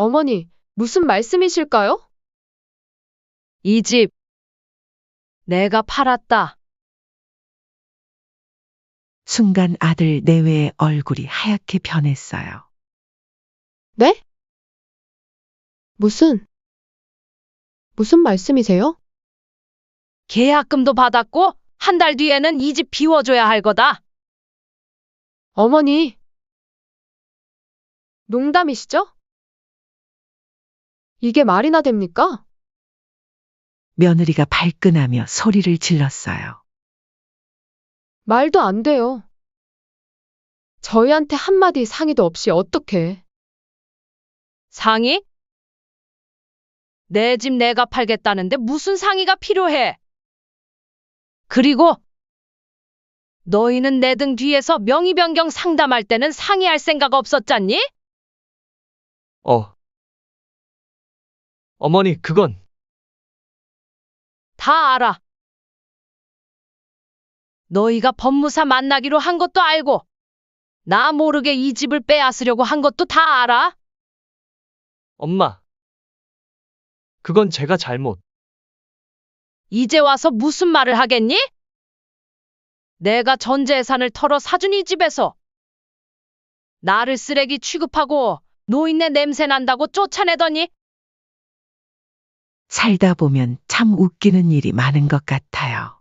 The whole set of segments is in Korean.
어머니, 무슨 말씀이실까요? 이 집 내가 팔았다. 순간 아들 내외의 얼굴이 하얗게 변했어요. 네? 무슨 말씀이세요? 계약금도 받았고 한 달 뒤에는 이 집 비워줘야 할 거다. 어머니, 농담이시죠? 이게 말이나 됩니까? 며느리가 발끈하며 소리를 질렀어요. 말도 안 돼요. 저희한테 한마디 상의도 없이 어떻게. 상의? 내 집 내가 팔겠다는데 무슨 상의가 필요해? 그리고 너희는 내 등 뒤에서 명의 변경 상담할 때는 상의할 생각 없었잖니? 어머니, 그건 다 알아. 너희가 법무사 만나기로 한 것도 알고 나 모르게 이 집을 빼앗으려고 한 것도 다 알아. 엄마. 그건 제가 잘못. 이제 와서 무슨 말을 하겠니? 내가 전 재산을 털어 사준 이 집에서 나를 쓰레기 취급하고 노인네 냄새 난다고 쫓아내더니 살다 보면 참 웃기는 일이 많은 것 같아요.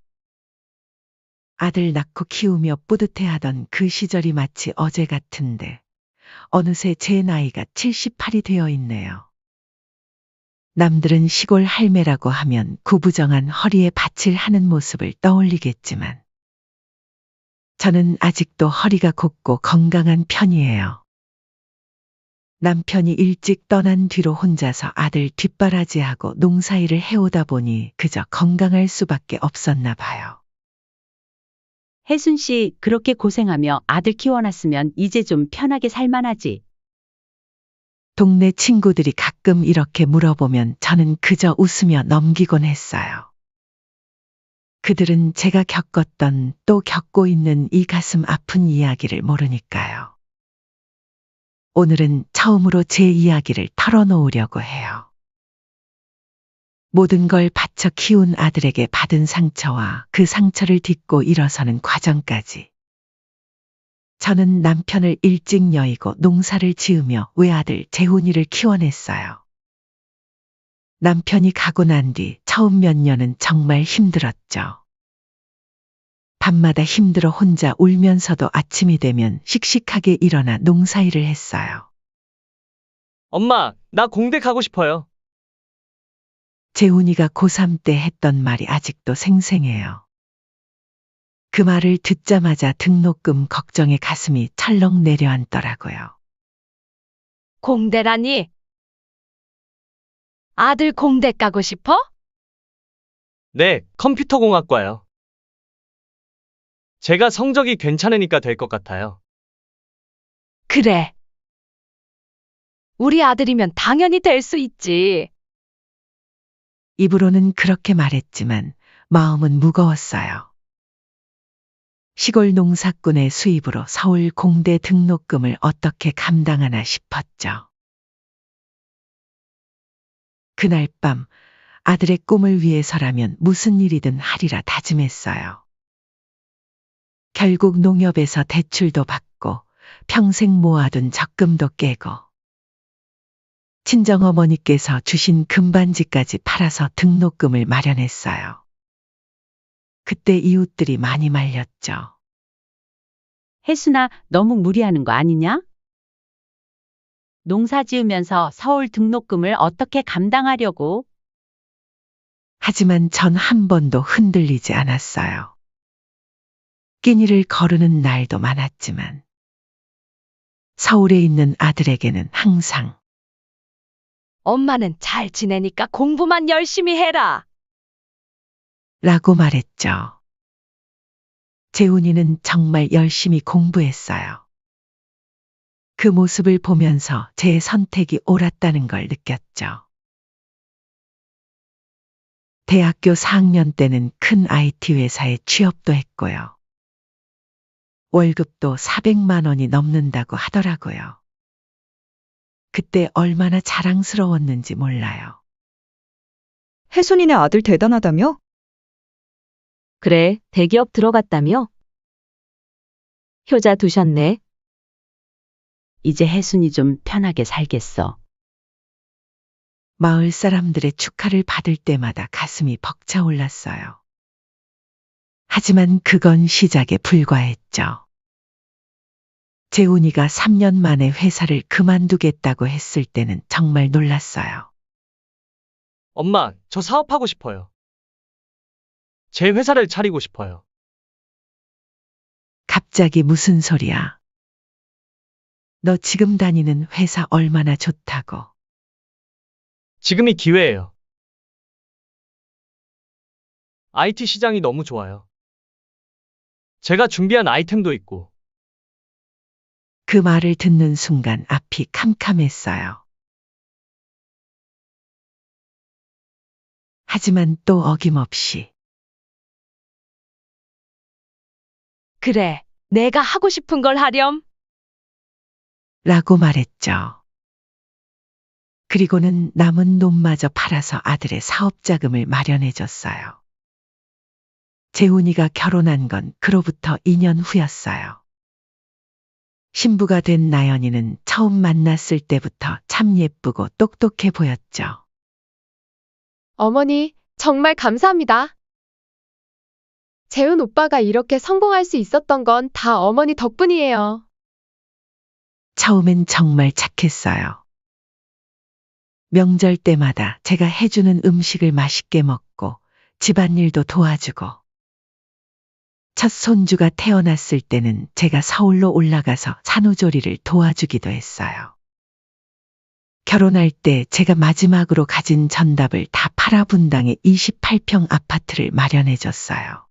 아들 낳고 키우며 뿌듯해하던 그 시절이 마치 어제 같은데 어느새 제 나이가 78이 되어 있네요. 남들은 시골 할매라고 하면 구부정한 허리에 받칠 하는 모습을 떠올리겠지만 저는 아직도 허리가 곱고 건강한 편이에요. 남편이 일찍 떠난 뒤로 혼자서 아들 뒷바라지하고 농사일을 해오다 보니 그저 건강할 수밖에 없었나 봐요. 혜순 씨, 그렇게 고생하며 아들 키워놨으면 이제 좀 편하게 살만하지. 동네 친구들이 가끔 이렇게 물어보면 저는 그저 웃으며 넘기곤 했어요. 그들은 제가 겪었던 또 겪고 있는 이 가슴 아픈 이야기를 모르니까요. 오늘은 처음으로 제 이야기를 털어놓으려고 해요. 모든 걸 바쳐 키운 아들에게 받은 상처와 그 상처를 딛고 일어서는 과정까지. 저는 남편을 일찍 여의고 농사를 지으며 외아들 재훈이를 키워냈어요. 남편이 가고 난 뒤 처음 몇 년은 정말 힘들었죠. 밤마다 힘들어 혼자 울면서도 아침이 되면 씩씩하게 일어나 농사일을 했어요. 엄마, 나 공대 가고 싶어요. 재훈이가 고3 때 했던 말이 아직도 생생해요. 그 말을 듣자마자 등록금 걱정에 가슴이 철렁 내려앉더라고요. 공대라니? 아들 공대 가고 싶어? 네, 컴퓨터공학과요. 제가 성적이 괜찮으니까 될 것 같아요. 그래. 우리 아들이면 당연히 될 수 있지. 입으로는 그렇게 말했지만 마음은 무거웠어요. 시골 농사꾼의 수입으로 서울 공대 등록금을 어떻게 감당하나 싶었죠. 그날 밤 아들의 꿈을 위해서라면 무슨 일이든 하리라 다짐했어요. 결국 농협에서 대출도 받고 평생 모아둔 적금도 깨고 친정어머니께서 주신 금반지까지 팔아서 등록금을 마련했어요. 그때 이웃들이 많이 말렸죠. 혜순아, 너무 무리하는 거 아니냐? 농사 지으면서 서울 등록금을 어떻게 감당하려고? 하지만 전 한 번도 흔들리지 않았어요. 끼니를 거르는 날도 많았지만 서울에 있는 아들에게는 항상 엄마는 잘 지내니까 공부만 열심히 해라. 라고 말했죠. 재훈이는 정말 열심히 공부했어요. 그 모습을 보면서 제 선택이 옳았다는 걸 느꼈죠. 대학교 4학년 때는 큰 IT 회사에 취업도 했고요. 월급도 400만 원이 넘는다고 하더라고요. 그때 얼마나 자랑스러웠는지 몰라요. 혜순이네 아들 대단하다며? 그래, 대기업 들어갔다며? 효자 두셨네. 이제 혜순이 좀 편하게 살겠어. 마을 사람들의 축하를 받을 때마다 가슴이 벅차올랐어요. 하지만 그건 시작에 불과했죠. 재훈이가 3년 만에 회사를 그만두겠다고 했을 때는 정말 놀랐어요. 엄마, 저 사업하고 싶어요. 제 회사를 차리고 싶어요. 갑자기 무슨 소리야? 너 지금 다니는 회사 얼마나 좋다고. 지금이 기회예요. IT 시장이 너무 좋아요. 제가 준비한 아이템도 있고. 그 말을 듣는 순간 앞이 캄캄했어요. 하지만 또 어김없이 그래, 내가 하고 싶은 걸 하렴. 라고 말했죠. 그리고는 남은 돈마저 팔아서 아들의 사업 자금을 마련해 줬어요. 재훈이가 결혼한 건 그로부터 2년 후였어요. 신부가 된 나연이는 처음 만났을 때부터 참 예쁘고 똑똑해 보였죠. 어머니, 정말 감사합니다. 재훈 오빠가 이렇게 성공할 수 있었던 건 다 어머니 덕분이에요. 처음엔 정말 착했어요. 명절 때마다 제가 해주는 음식을 맛있게 먹고 집안일도 도와주고 첫 손주가 태어났을 때는 제가 서울로 올라가서 산후조리를 도와주기도 했어요. 결혼할 때 제가 마지막으로 가진 전답을 다 팔아 분당에 28평 아파트를 마련해 줬어요.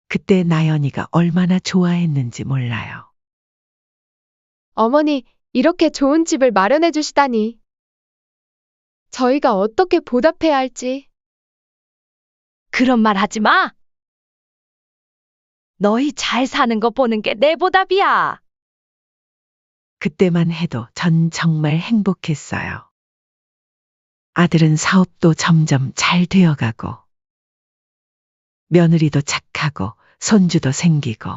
그때 나연이가 얼마나 좋아했는지 몰라요. 어머니, 이렇게 좋은 집을 마련해 주시다니. 저희가 어떻게 보답해야 할지. 그런 말 하지 마. 너희 잘 사는 거 보는 게 내 보답이야. 그때만 해도 전 정말 행복했어요. 아들은 사업도 점점 잘 되어가고, 며느리도 착하고, 손주도 생기고,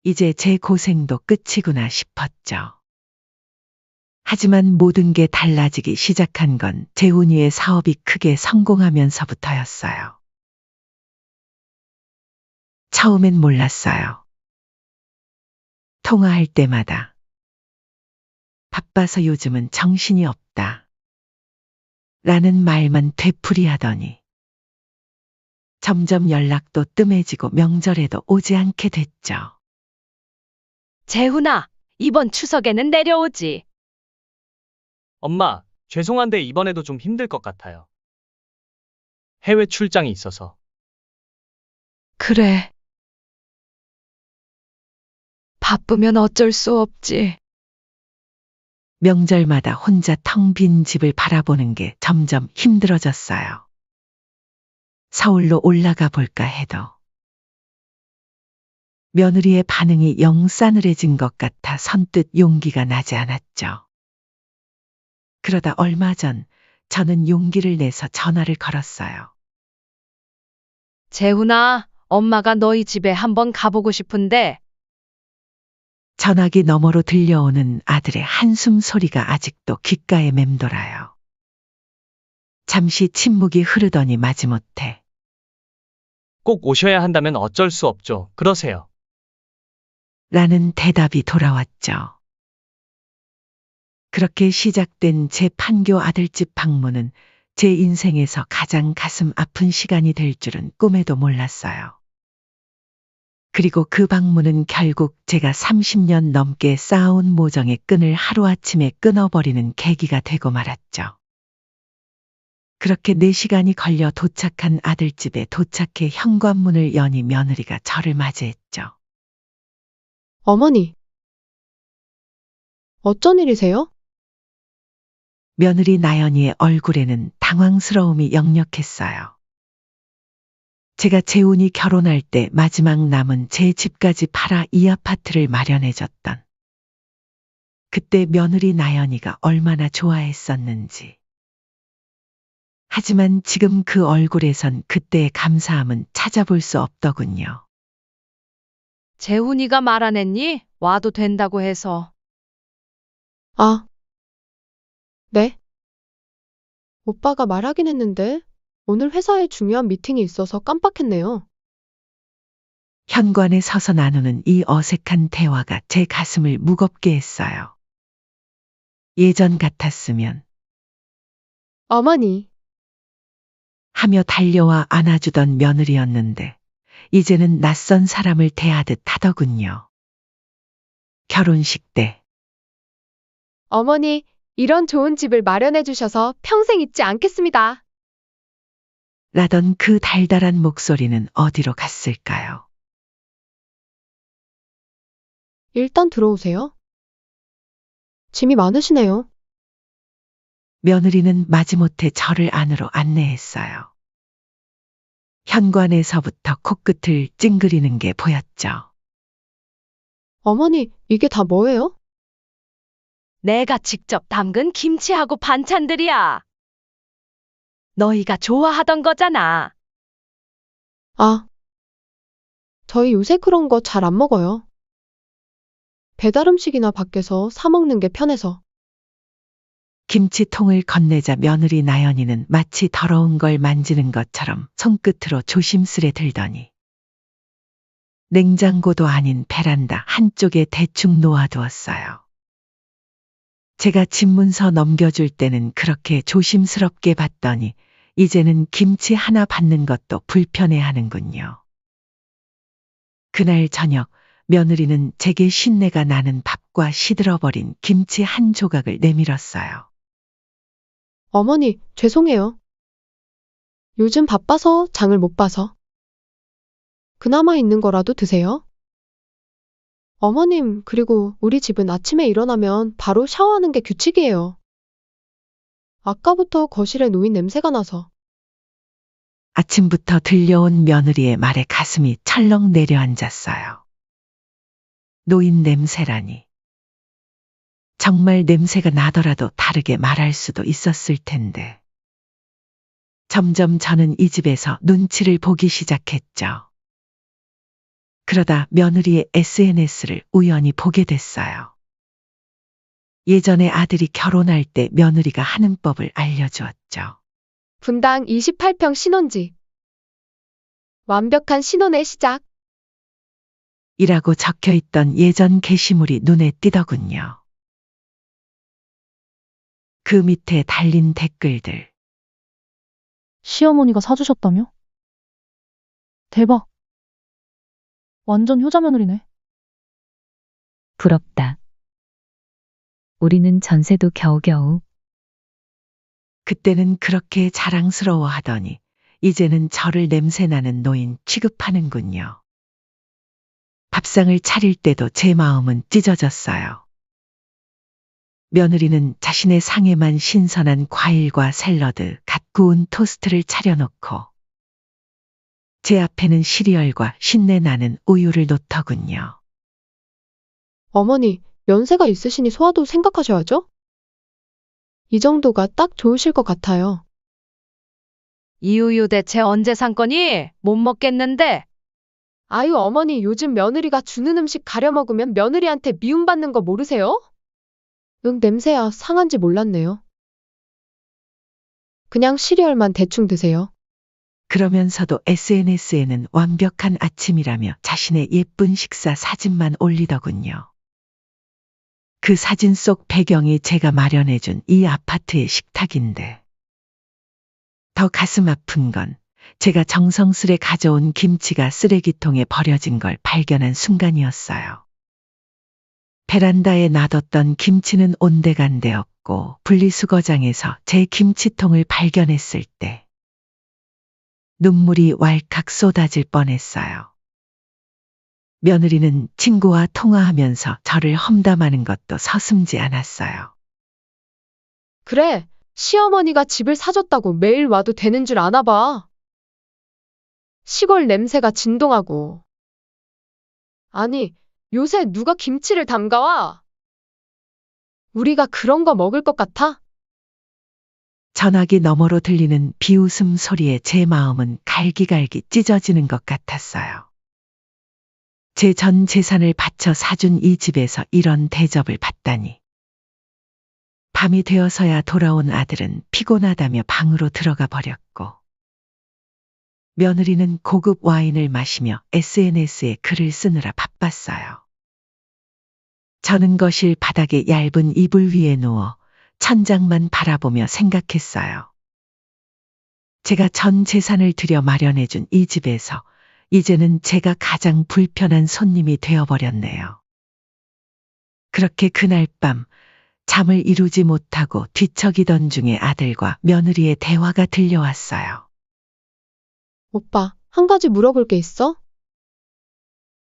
이제 제 고생도 끝이구나 싶었죠. 하지만 모든 게 달라지기 시작한 건 재훈이의 사업이 크게 성공하면서부터였어요. 처음엔 몰랐어요. 통화할 때마다 바빠서 요즘은 정신이 없다 라는 말만 되풀이하더니 점점 연락도 뜸해지고 명절에도 오지 않게 됐죠. 재훈아, 이번 추석에는 내려오지. 엄마, 죄송한데 이번에도 좀 힘들 것 같아요. 해외 출장이 있어서. 그래. 바쁘면 어쩔 수 없지. 명절마다 혼자 텅 빈 집을 바라보는 게 점점 힘들어졌어요. 서울로 올라가 볼까 해도 며느리의 반응이 영 싸늘해진 것 같아 선뜻 용기가 나지 않았죠. 그러다 얼마 전 저는 용기를 내서 전화를 걸었어요. 재훈아, 엄마가 너희 집에 한번 가보고 싶은데. 전화기 너머로 들려오는 아들의 한숨 소리가 아직도 귓가에 맴돌아요. 잠시 침묵이 흐르더니 마지못해 꼭 오셔야 한다면 어쩔 수 없죠. 그러세요. 라는 대답이 돌아왔죠. 그렇게 시작된 제 판교 아들집 방문은 제 인생에서 가장 가슴 아픈 시간이 될 줄은 꿈에도 몰랐어요. 그리고 그 방문은 결국 제가 30년 넘게 쌓아온 모정의 끈을 하루아침에 끊어버리는 계기가 되고 말았죠. 그렇게 4시간이 걸려 도착한 아들집에 도착해 현관문을 여니 며느리가 저를 맞이했죠. 어머니, 어쩐 일이세요? 며느리 나연이의 얼굴에는 당황스러움이 역력했어요. 제가 재훈이 결혼할 때 마지막 남은 제 집까지 팔아 이 아파트를 마련해줬던 그때 며느리 나연이가 얼마나 좋아했었는지. 하지만 지금 그 얼굴에선 그때의 감사함은 찾아볼 수 없더군요. 재훈이가 말 안 했니? 와도 된다고 해서. 아, 네? 오빠가 말하긴 했는데 오늘 회사에 중요한 미팅이 있어서 깜빡했네요. 현관에 서서 나누는 이 어색한 대화가 제 가슴을 무겁게 했어요. 예전 같았으면 어머니, 하며 달려와 안아주던 며느리였는데 이제는 낯선 사람을 대하듯 하더군요. 결혼식 때 어머니, 이런 좋은 집을 마련해 주셔서 평생 잊지 않겠습니다. 라던 그 달달한 목소리는 어디로 갔을까요? 일단 들어오세요. 짐이 많으시네요. 며느리는 마지못해 저를 안으로 안내했어요. 현관에서부터 코끝을 찡그리는 게 보였죠. 어머니, 이게 다 뭐예요? 내가 직접 담근 김치하고 반찬들이야. 너희가 좋아하던 거잖아. 아, 저희 요새 그런 거 잘 안 먹어요. 배달 음식이나 밖에서 사 먹는 게 편해서. 김치통을 건네자 며느리 나연이는 마치 더러운 걸 만지는 것처럼 손끝으로 조심스레 들더니 냉장고도 아닌 베란다 한쪽에 대충 놓아두었어요. 제가 집문서 넘겨줄 때는 그렇게 조심스럽게 봤더니 이제는 김치 하나 받는 것도 불편해하는군요. 그날 저녁 며느리는 제게 신내가 나는 밥과 시들어버린 김치 한 조각을 내밀었어요. 어머니, 죄송해요. 요즘 바빠서 장을 못 봐서. 그나마 있는 거라도 드세요. 어머님, 그리고 우리 집은 아침에 일어나면 바로 샤워하는 게 규칙이에요. 아까부터 거실에 놓인 냄새가 나서. 아침부터 들려온 며느리의 말에 가슴이 철렁 내려앉았어요. 노인 냄새라니. 정말 냄새가 나더라도 다르게 말할 수도 있었을 텐데. 점점 저는 이 집에서 눈치를 보기 시작했죠. 그러다 며느리의 SNS를 우연히 보게 됐어요. 예전에 아들이 결혼할 때 며느리가 하는 법을 알려주었죠. 분당 28평 신혼집. 완벽한 신혼의 시작. 이라고 적혀 있던 예전 게시물이 눈에 띄더군요. 그 밑에 달린 댓글들. 시어머니가 사주셨다며? 대박. 완전 효자 며느리네. 부럽다. 우리는 전세도 겨우겨우. 그때는 그렇게 자랑스러워 하더니 이제는 저를 냄새나는 노인 취급하는군요. 밥상을 차릴 때도 제 마음은 찢어졌어요. 며느리는 자신의 상에만 신선한 과일과 샐러드, 갓 구운 토스트를 차려놓고 제 앞에는 시리얼과 신내 나는 우유를 놓더군요. 어머니, 연세가 있으시니 소화도 생각하셔야죠? 이 정도가 딱 좋으실 것 같아요. 이 우유 대체 언제 산 거니? 못 먹겠는데. 아유, 어머니, 요즘 며느리가 주는 음식 가려 먹으면 며느리한테 미움받는 거 모르세요? 응, 냄새야, 상한지 몰랐네요. 그냥 시리얼만 대충 드세요. 그러면서도 SNS에는 완벽한 아침이라며 자신의 예쁜 식사 사진만 올리더군요. 그 사진 속 배경이 제가 마련해준 이 아파트의 식탁인데 더 가슴 아픈 건 제가 정성스레 가져온 김치가 쓰레기통에 버려진 걸 발견한 순간이었어요. 베란다에 놔뒀던 김치는 온데간데 없고 분리수거장에서 제 김치통을 발견했을 때 눈물이 왈칵 쏟아질 뻔했어요. 며느리는 친구와 통화하면서 저를 험담하는 것도 서슴지 않았어요. 그래, 시어머니가 집을 사줬다고 매일 와도 되는 줄 아나 봐. 시골 냄새가 진동하고. 아니, 요새 누가 김치를 담가와? 우리가 그런 거 먹을 것 같아? 전화기 너머로 들리는 비웃음 소리에 제 마음은 갈기갈기 찢어지는 것 같았어요. 제 전 재산을 바쳐 사준 이 집에서 이런 대접을 받다니. 밤이 되어서야 돌아온 아들은 피곤하다며 방으로 들어가 버렸고, 며느리는 고급 와인을 마시며 SNS에 글을 쓰느라 바빴어요. 저는 거실 바닥에 얇은 이불 위에 누워 천장만 바라보며 생각했어요. 제가 전 재산을 들여 마련해준 이 집에서 이제는 제가 가장 불편한 손님이 되어버렸네요. 그렇게 그날 밤 잠을 이루지 못하고 뒤척이던 중에 아들과 며느리의 대화가 들려왔어요. 오빠, 한 가지 물어볼 게 있어?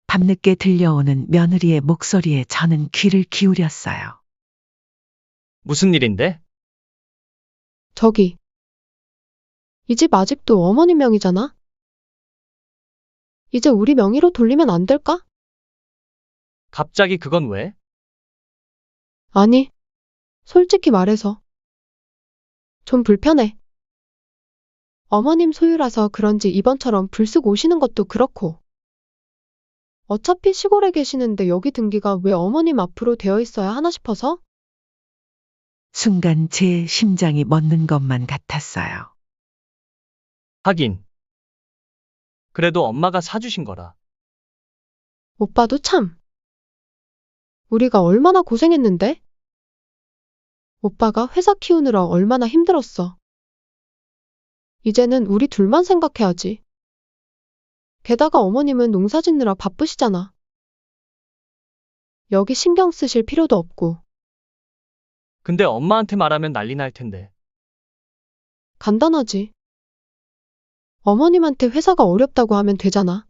밤늦게 들려오는 며느리의 목소리에 저는 귀를 기울였어요. 무슨 일인데? 저기. 이 집 아직도 어머니 명의잖아? 이제 우리 명의로 돌리면 안 될까? 갑자기 그건 왜? 아니, 솔직히 말해서. 좀 불편해. 어머님 소유라서 그런지 이번처럼 불쑥 오시는 것도 그렇고. 어차피 시골에 계시는데 여기 등기가 왜 어머님 앞으로 되어 있어야 하나 싶어서? 순간 제 심장이 멎는 것만 같았어요. 하긴. 그래도 엄마가 사주신 거라. 오빠도 참. 우리가 얼마나 고생했는데? 오빠가 회사 키우느라 얼마나 힘들었어. 이제는 우리 둘만 생각해야지. 게다가 어머님은 농사 짓느라 바쁘시잖아. 여기 신경 쓰실 필요도 없고. 근데 엄마한테 말하면 난리 날 텐데. 간단하지. 어머님한테 회사가 어렵다고 하면 되잖아.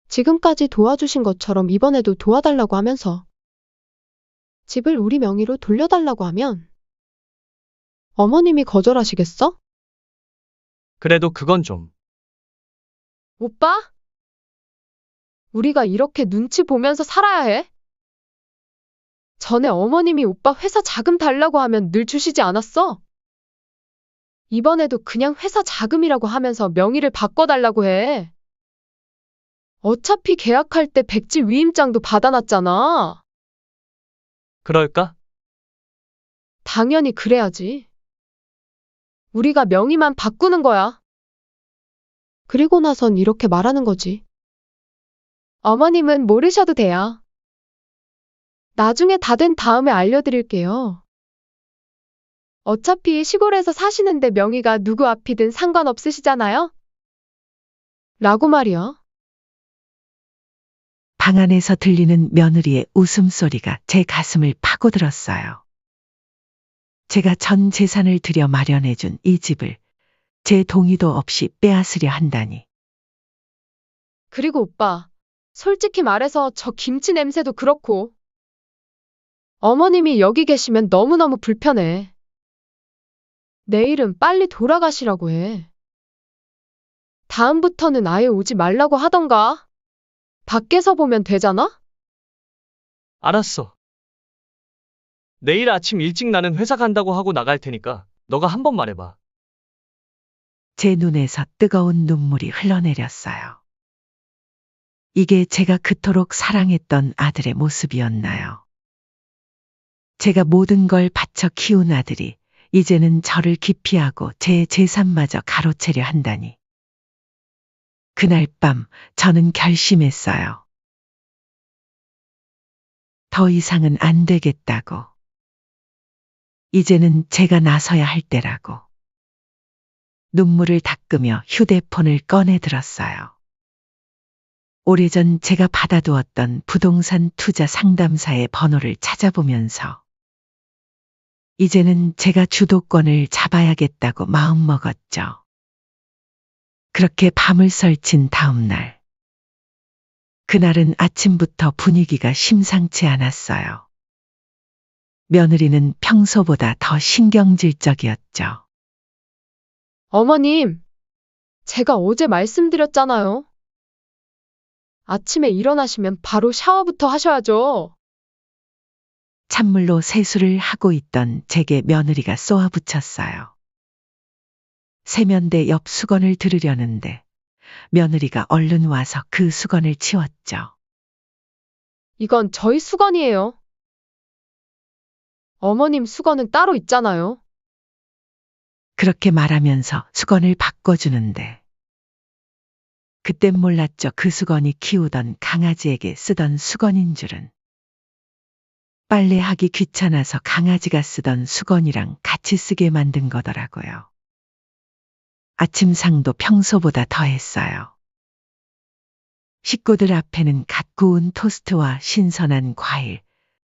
지금까지 도와주신 것처럼 이번에도 도와달라고 하면서 집을 우리 명의로 돌려달라고 하면 어머님이 거절하시겠어? 그래도 그건 좀. 오빠? 우리가 이렇게 눈치 보면서 살아야 해? 전에 어머님이 오빠 회사 자금 달라고 하면 늘 주시지 않았어? 이번에도 그냥 회사 자금이라고 하면서 명의를 바꿔달라고 해. 어차피 계약할 때 백지 위임장도 받아놨잖아. 그럴까? 당연히 그래야지. 우리가 명의만 바꾸는 거야. 그리고 나선 이렇게 말하는 거지. 어머님은 모르셔도 돼요. 나중에 다 된 다음에 알려드릴게요. 어차피 시골에서 사시는데 명의가 누구 앞이든 상관없으시잖아요? 라고 말이야. 방 안에서 들리는 며느리의 웃음소리가 제 가슴을 파고들었어요. 제가 전 재산을 들여 마련해준 이 집을 제 동의도 없이 빼앗으려 한다니. 그리고 오빠, 솔직히 말해서 저 김치 냄새도 그렇고. 어머님이 여기 계시면 너무너무 불편해. 내일은 빨리 돌아가시라고 해. 다음부터는 아예 오지 말라고 하던가. 밖에서 보면 되잖아? 알았어. 내일 아침 일찍 나는 회사 간다고 하고 나갈 테니까 너가 한번 말해봐. 제 눈에서 뜨거운 눈물이 흘러내렸어요. 이게 제가 그토록 사랑했던 아들의 모습이었나요? 제가 모든 걸 바쳐 키운 아들이 이제는 저를 기피하고 제 재산마저 가로채려 한다니. 그날 밤 저는 결심했어요. 더 이상은 안 되겠다고. 이제는 제가 나서야 할 때라고. 눈물을 닦으며 휴대폰을 꺼내 들었어요. 오래전 제가 받아두었던 부동산 투자 상담사의 번호를 찾아보면서 이제는 제가 주도권을 잡아야겠다고 마음먹었죠. 그렇게 밤을 설친 다음 날. 그날은 아침부터 분위기가 심상치 않았어요. 며느리는 평소보다 더 신경질적이었죠. 어머님, 제가 어제 말씀드렸잖아요. 아침에 일어나시면 바로 샤워부터 하셔야죠. 찬물로 세수를 하고 있던 제게 며느리가 쏘아붙였어요. 세면대 옆 수건을 들으려는데 며느리가 얼른 와서 그 수건을 치웠죠. 이건 저희 수건이에요. 어머님 수건은 따로 있잖아요. 그렇게 말하면서 수건을 바꿔주는데 그땐 몰랐죠. 그 수건이 키우던 강아지에게 쓰던 수건인 줄은. 빨래하기 귀찮아서 강아지가 쓰던 수건이랑 같이 쓰게 만든 거더라고요. 아침상도 평소보다 더했어요. 식구들 앞에는 갓 구운 토스트와 신선한 과일,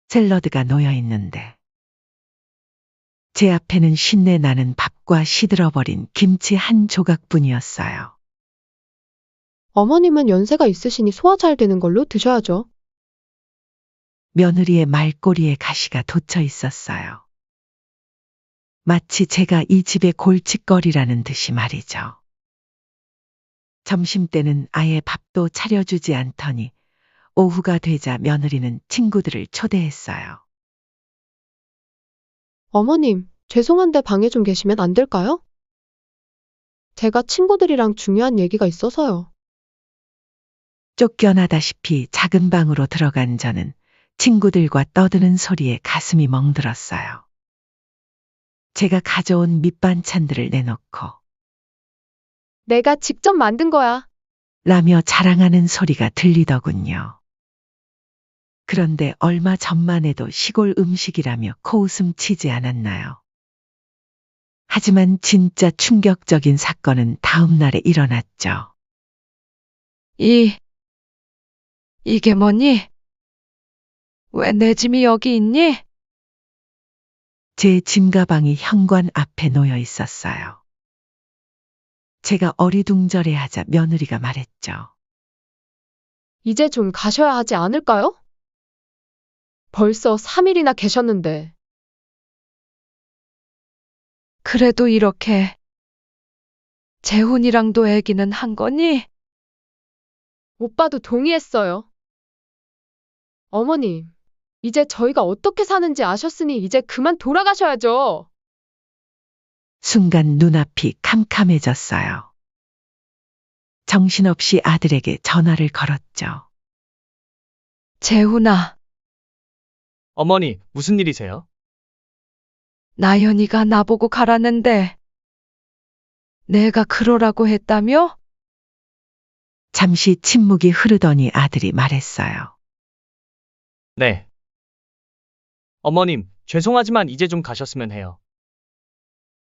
샐러드가 놓여 있는데 제 앞에는 신내 나는 밥과 시들어버린 김치 한 조각뿐이었어요. 어머님은 연세가 있으시니 소화 잘 되는 걸로 드셔야죠. 며느리의 말꼬리에 가시가 돋쳐 있었어요. 마치 제가 이 집의 골칫거리라는 듯이 말이죠. 점심때는 아예 밥도 차려주지 않더니 오후가 되자 며느리는 친구들을 초대했어요. 어머님, 죄송한데 방에 좀 계시면 안 될까요? 제가 친구들이랑 중요한 얘기가 있어서요. 쫓겨나다시피 작은 방으로 들어간 저는 친구들과 떠드는 소리에 가슴이 멍들었어요. 제가 가져온 밑반찬들을 내놓고 내가 직접 만든 거야. 라며 자랑하는 소리가 들리더군요. 그런데 얼마 전만 해도 시골 음식이라며 코웃음 치지 않았나요? 하지만 진짜 충격적인 사건은 다음 날에 일어났죠. 이게 뭐니? 왜 내 짐이 여기 있니? 제 짐가방이 현관 앞에 놓여 있었어요. 제가 어리둥절해하자 며느리가 말했죠. 이제 좀 가셔야 하지 않을까요? 벌써 3일이나 계셨는데. 그래도 이렇게 재훈이랑도 얘기는 한 거니? 오빠도 동의했어요. 어머님, 이제 저희가 어떻게 사는지 아셨으니 이제 그만 돌아가셔야죠. 순간 눈앞이 캄캄해졌어요. 정신없이 아들에게 전화를 걸었죠. 재훈아, 어머니, 무슨 일이세요? 나연이가 나보고 가라는데 내가 그러라고 했다며? 잠시 침묵이 흐르더니 아들이 말했어요. 네. 어머님, 죄송하지만 이제 좀 가셨으면 해요.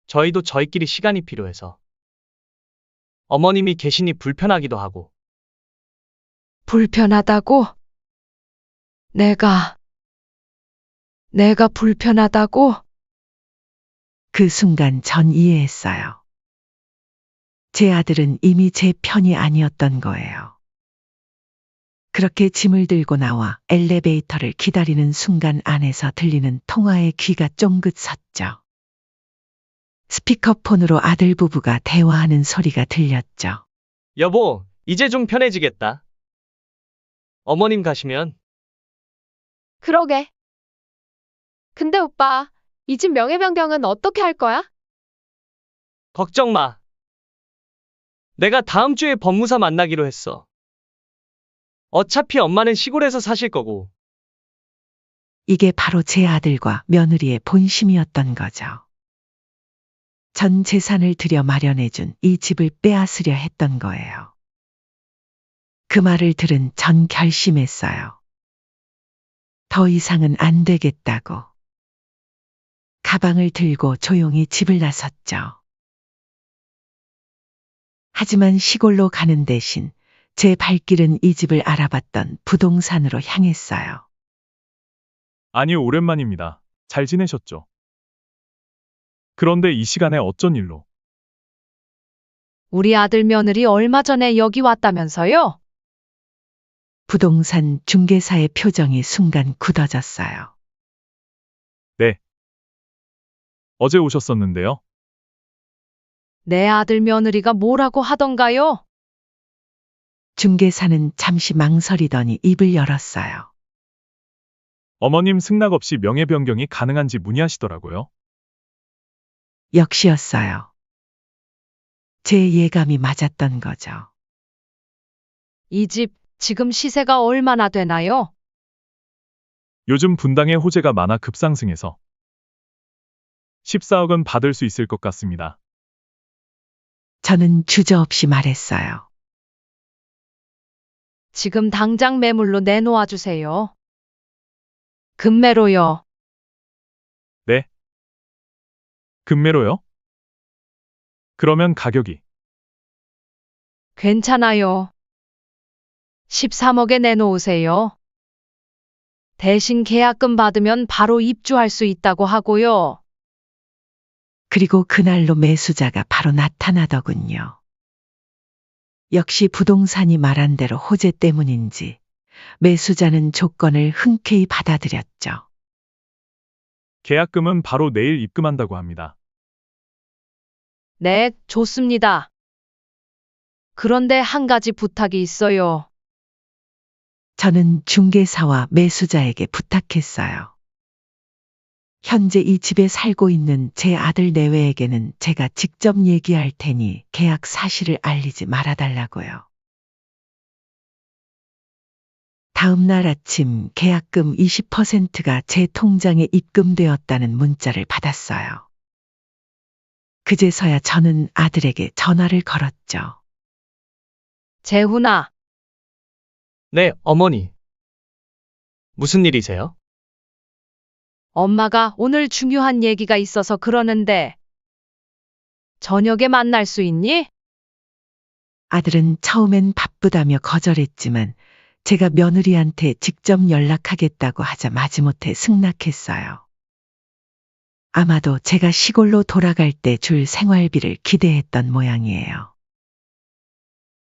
저희도 저희끼리 시간이 필요해서. 어머님이 계시니 불편하기도 하고. 불편하다고? 내가 불편하다고? 그 순간 전 이해했어요. 제 아들은 이미 제 편이 아니었던 거예요. 그렇게 짐을 들고 나와 엘리베이터를 기다리는 순간 안에서 들리는 통화에 귀가 쫑긋 섰죠. 스피커폰으로 아들 부부가 대화하는 소리가 들렸죠. 여보, 이제 좀 편해지겠다. 어머님 가시면. 그러게. 근데 오빠, 이 집 명예변경은 어떻게 할 거야? 걱정 마. 내가 다음 주에 법무사 만나기로 했어. 어차피 엄마는 시골에서 사실 거고. 이게 바로 제 아들과 며느리의 본심이었던 거죠. 전 재산을 들여 마련해준 이 집을 빼앗으려 했던 거예요. 그 말을 들은 전 결심했어요. 더 이상은 안 되겠다고. 가방을 들고 조용히 집을 나섰죠. 하지만 시골로 가는 대신 제 발길은 이 집을 알아봤던 부동산으로 향했어요. 아니, 오랜만입니다. 잘 지내셨죠? 그런데 이 시간에 어쩐 일로? 우리 아들 며느리 얼마 전에 여기 왔다면서요? 부동산 중개사의 표정이 순간 굳어졌어요. 네. 어제 오셨었는데요. 내 아들 며느리가 뭐라고 하던가요? 중개사는 잠시 망설이더니 입을 열었어요. 어머님 승낙 없이 명예 변경이 가능한지 문의하시더라고요. 역시였어요. 제 예감이 맞았던 거죠. 이 집 지금 시세가 얼마나 되나요? 요즘 분당에 호재가 많아 급상승해서 14억은 받을 수 있을 것 같습니다. 저는 주저없이 말했어요. 지금 당장 매물로 내놓아 주세요. 금매로요. 네? 금매로요? 그러면 가격이 괜찮아요. 13억에 내놓으세요. 대신 계약금 받으면 바로 입주할 수 있다고 하고요. 그리고 그날로 매수자가 바로 나타나더군요. 역시 부동산이 말한 대로 호재 때문인지 매수자는 조건을 흔쾌히 받아들였죠. 계약금은 바로 내일 입금한다고 합니다. 네, 좋습니다. 그런데 한 가지 부탁이 있어요. 저는 중개사와 매수자에게 부탁했어요. 현재 이 집에 살고 있는 제 아들 내외에게는 제가 직접 얘기할 테니 계약 사실을 알리지 말아달라고요. 다음 날 아침 계약금 20%가 제 통장에 입금되었다는 문자를 받았어요. 그제서야 저는 아들에게 전화를 걸었죠. 재훈아, 네, 어머니. 무슨 일이세요? 엄마가 오늘 중요한 얘기가 있어서 그러는데 저녁에 만날 수 있니? 아들은 처음엔 바쁘다며 거절했지만 제가 며느리한테 직접 연락하겠다고 하자 마지못해 승낙했어요. 아마도 제가 시골로 돌아갈 때 줄 생활비를 기대했던 모양이에요.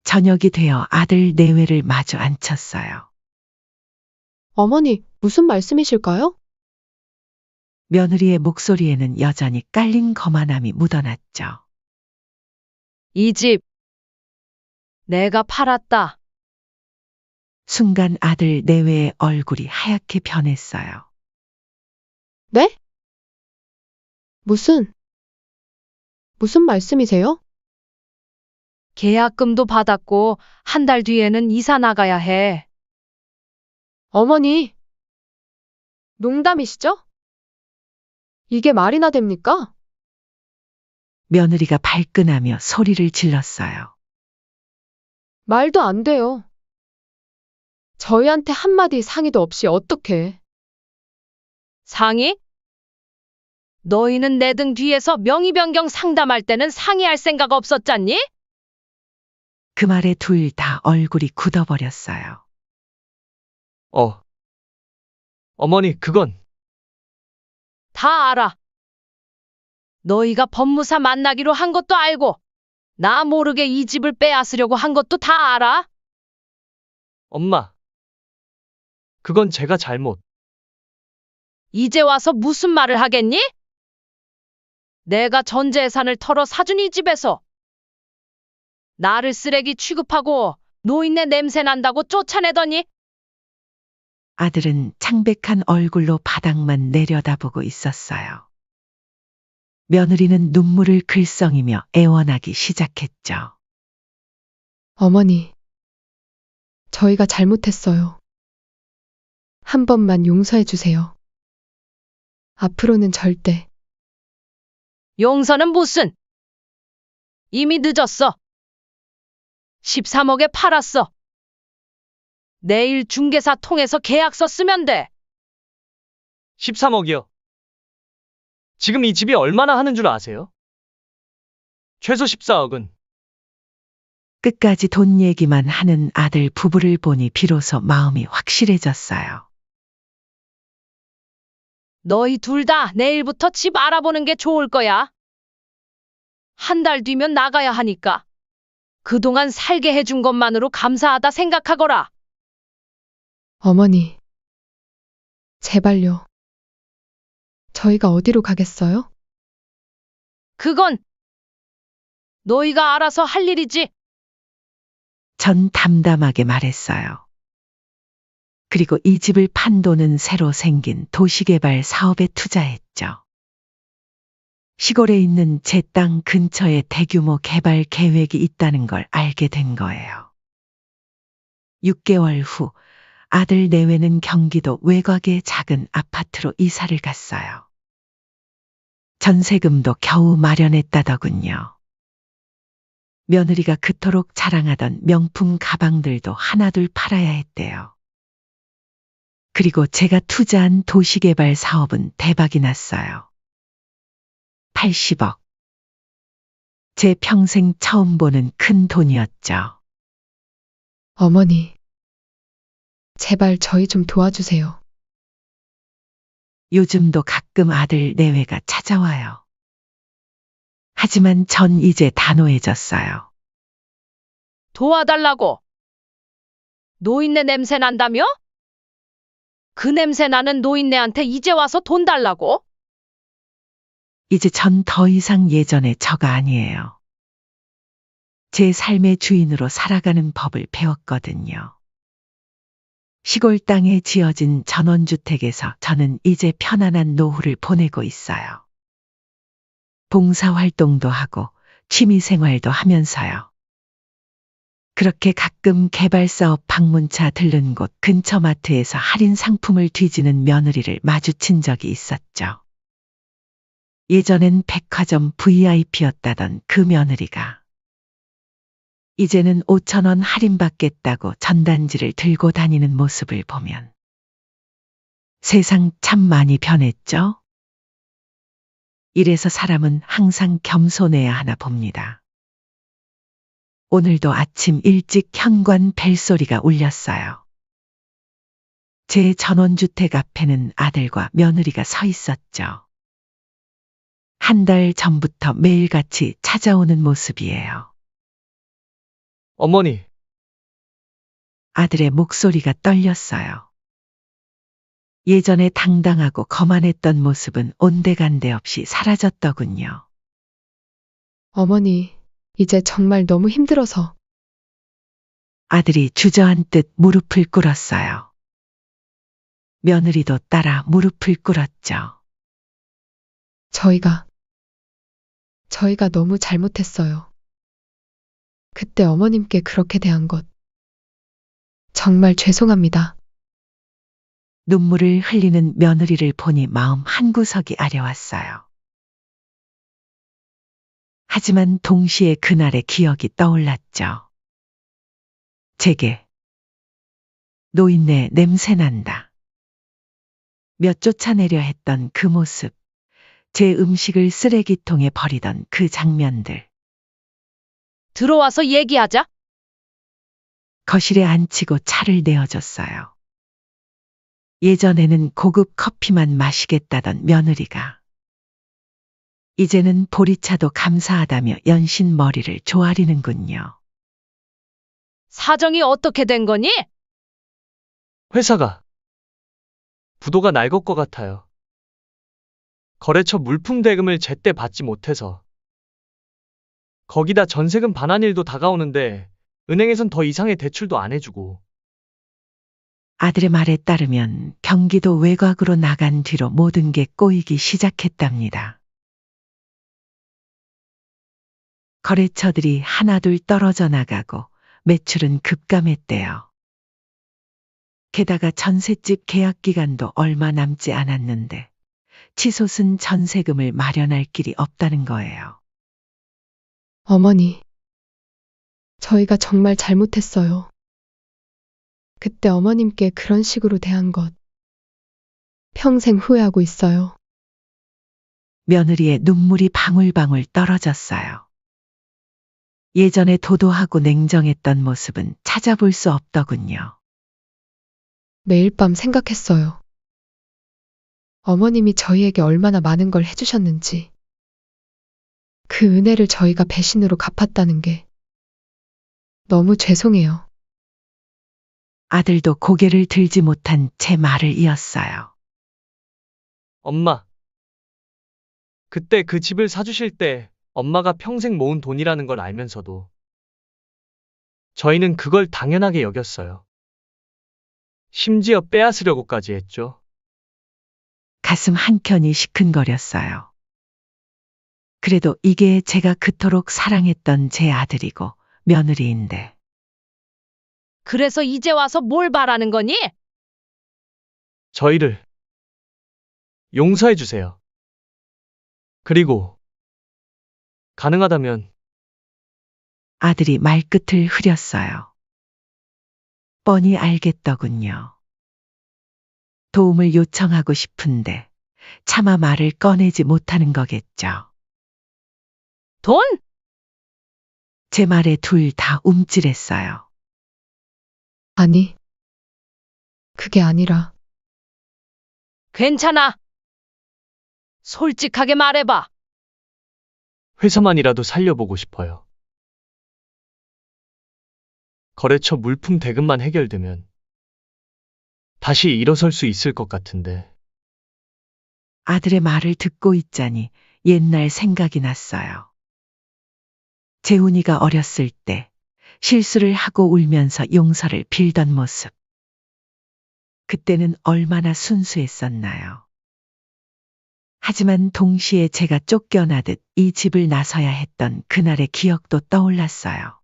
저녁이 되어 아들 내외를 마주 앉혔어요. 어머니, 무슨 말씀이실까요? 며느리의 목소리에는 여전히 깔린 거만함이 묻어났죠. 이 집 내가 팔았다. 순간 아들 내외의 얼굴이 하얗게 변했어요. 네? 무슨 말씀이세요? 계약금도 받았고 한 달 뒤에는 이사 나가야 해. 어머니, 농담이시죠? 이게 말이나 됩니까? 며느리가 발끈하며 소리를 질렀어요. 말도 안 돼요. 저희한테 한마디 상의도 없이 어떻게. 상의? 너희는 내 등 뒤에서 명의 변경 상담할 때는 상의할 생각 없었잖니? 그 말에 둘 다 얼굴이 굳어버렸어요. 어머니, 그건 다 알아. 너희가 법무사 만나기로 한 것도 알고 나 모르게 이 집을 빼앗으려고 한 것도 다 알아. 엄마. 그건 제가 잘못. 이제 와서 무슨 말을 하겠니? 내가 전 재산을 털어 사준 이 집에서 나를 쓰레기 취급하고 노인네 냄새 난다고 쫓아내더니 아들은 창백한 얼굴로 바닥만 내려다보고 있었어요. 며느리는 눈물을 글썽이며 애원하기 시작했죠. 어머니, 저희가 잘못했어요. 한 번만 용서해 주세요. 앞으로는 절대. 용서는 무슨? 이미 늦었어. 13억에 팔았어. 내일 중개사 통해서 계약서 쓰면 돼. 13억이요. 지금 이 집이 얼마나 하는 줄 아세요? 최소 14억은. 끝까지 돈 얘기만 하는 아들 부부를 보니 비로소 마음이 확실해졌어요. 너희 둘 다 내일부터 집 알아보는 게 좋을 거야. 한 달 뒤면 나가야 하니까. 그동안 살게 해준 것만으로 감사하다 생각하거라. 어머니, 제발요. 저희가 어디로 가겠어요? 그건 너희가 알아서 할 일이지. 전 담담하게 말했어요. 그리고 이 집을 판 돈은 새로 생긴 도시개발 사업에 투자했죠. 시골에 있는 제 땅 근처에 대규모 개발 계획이 있다는 걸 알게 된 거예요. 6개월 후 아들 내외는 경기도 외곽의 작은 아파트로 이사를 갔어요. 전세금도 겨우 마련했다더군요. 며느리가 그토록 자랑하던 명품 가방들도 하나둘 팔아야 했대요. 그리고 제가 투자한 도시개발 사업은 대박이 났어요. 80억. 제 평생 처음 보는 큰 돈이었죠. 어머니, 제발 저희 좀 도와주세요. 요즘도 가끔 아들 내외가 찾아와요. 하지만 전 이제 단호해졌어요. 도와달라고. 노인네 냄새 난다며? 그 냄새 나는 노인네한테 이제 와서 돈 달라고? 이제 전 더 이상 예전의 저가 아니에요. 제 삶의 주인으로 살아가는 법을 배웠거든요. 시골 땅에 지어진 전원주택에서 저는 이제 편안한 노후를 보내고 있어요. 봉사활동도 하고 취미생활도 하면서요. 그렇게 가끔 개발사업 방문차 들른 곳 근처 마트에서 할인 상품을 뒤지는 며느리를 마주친 적이 있었죠. 예전엔 백화점 VIP였다던 그 며느리가 이제는 5,000원 할인받겠다고 전단지를 들고 다니는 모습을 보면 세상 참 많이 변했죠? 이래서 사람은 항상 겸손해야 하나 봅니다. 오늘도 아침 일찍 현관 벨소리가 울렸어요. 제 전원주택 앞에는 아들과 며느리가 서 있었죠. 한 달 전부터 매일같이 찾아오는 모습이에요. 어머니, 아들의 목소리가 떨렸어요. 예전에 당당하고 거만했던 모습은 온데간데 없이 사라졌더군요. 어머니, 이제 정말 너무 힘들어서. 아들이 주저앉듯 무릎을 꿇었어요. 며느리도 따라 무릎을 꿇었죠. 저희가 너무 잘못했어요. 그때 어머님께 그렇게 대한 것. 정말 죄송합니다. 눈물을 흘리는 며느리를 보니 마음 한구석이 아려왔어요. 하지만 동시에 그날의 기억이 떠올랐죠. 제게 노인네 냄새난다. 몇 쫓아내려 했던 그 모습, 제 음식을 쓰레기통에 버리던 그 장면들. 들어와서 얘기하자. 거실에 앉히고 차를 내어줬어요. 예전에는 고급 커피만 마시겠다던 며느리가 이제는 보리차도 감사하다며 연신 머리를 조아리는군요. 사정이 어떻게 된 거니? 회사가 부도가 날 것 같아요. 거래처 물품 대금을 제때 받지 못해서. 거기다 전세금 반환일도 다가오는데 은행에선 더 이상의 대출도 안 해주고. 아들의 말에 따르면 경기도 외곽으로 나간 뒤로 모든 게 꼬이기 시작했답니다. 거래처들이 하나둘 떨어져 나가고 매출은 급감했대요. 게다가 전셋집 계약 기간도 얼마 남지 않았는데 치솟은 전세금을 마련할 길이 없다는 거예요. 어머니, 저희가 정말 잘못했어요. 그때 어머님께 그런 식으로 대한 것. 평생 후회하고 있어요. 며느리의 눈물이 방울방울 떨어졌어요. 예전에 도도하고 냉정했던 모습은 찾아볼 수 없더군요. 매일 밤 생각했어요. 어머님이 저희에게 얼마나 많은 걸 해주셨는지. 그 은혜를 저희가 배신으로 갚았다는 게 너무 죄송해요. 아들도 고개를 들지 못한 제 말을 이었어요. 엄마, 그때 그 집을 사주실 때 엄마가 평생 모은 돈이라는 걸 알면서도 저희는 그걸 당연하게 여겼어요. 심지어 빼앗으려고까지 했죠. 가슴 한켠이 시큰거렸어요. 그래도 이게 제가 그토록 사랑했던 제 아들이고 며느리인데 그래서 이제 와서 뭘 바라는 거니? 저희를 용서해 주세요. 그리고 가능하다면 아들이 말끝을 흐렸어요. 뻔히 알겠더군요. 도움을 요청하고 싶은데 차마 말을 꺼내지 못하는 거겠죠. 돈? 제 말에 둘 다 움찔했어요. 아니, 그게 아니라 괜찮아. 솔직하게 말해봐. 회사만이라도 살려보고 싶어요. 거래처 물품 대금만 해결되면 다시 일어설 수 있을 것 같은데. 아들의 말을 듣고 있자니 옛날 생각이 났어요. 재훈이가 어렸을 때 실수를 하고 울면서 용서를 빌던 모습. 그때는 얼마나 순수했었나요. 하지만 동시에 제가 쫓겨나듯 이 집을 나서야 했던 그날의 기억도 떠올랐어요.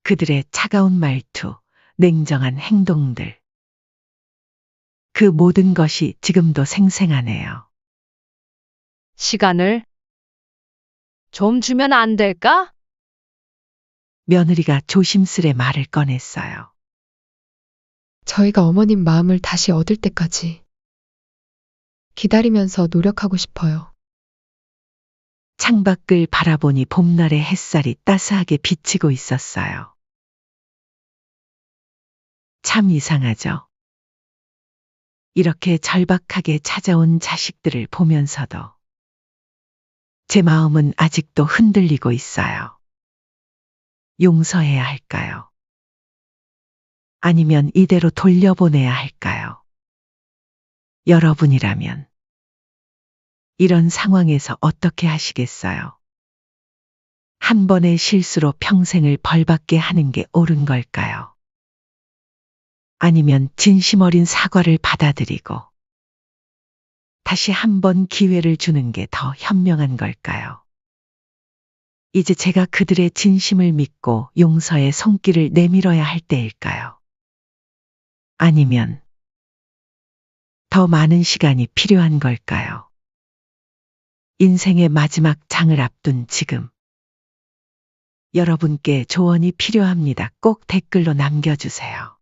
그들의 차가운 말투, 냉정한 행동들. 그 모든 것이 지금도 생생하네요. 시간을 좀 주면 안 될까? 며느리가 조심스레 말을 꺼냈어요. 저희가 어머님 마음을 다시 얻을 때까지 기다리면서 노력하고 싶어요. 창밖을 바라보니 봄날의 햇살이 따스하게 비치고 있었어요. 참 이상하죠? 이렇게 절박하게 찾아온 자식들을 보면서도 제 마음은 아직도 흔들리고 있어요. 용서해야 할까요? 아니면 이대로 돌려보내야 할까요? 여러분이라면 이런 상황에서 어떻게 하시겠어요? 한 번의 실수로 평생을 벌받게 하는 게 옳은 걸까요? 아니면 진심 어린 사과를 받아들이고 다시 한 번 기회를 주는 게 더 현명한 걸까요? 이제 제가 그들의 진심을 믿고 용서의 손길을 내밀어야 할 때일까요? 아니면 더 많은 시간이 필요한 걸까요? 인생의 마지막 장을 앞둔 지금. 여러분께 조언이 필요합니다. 꼭 댓글로 남겨주세요.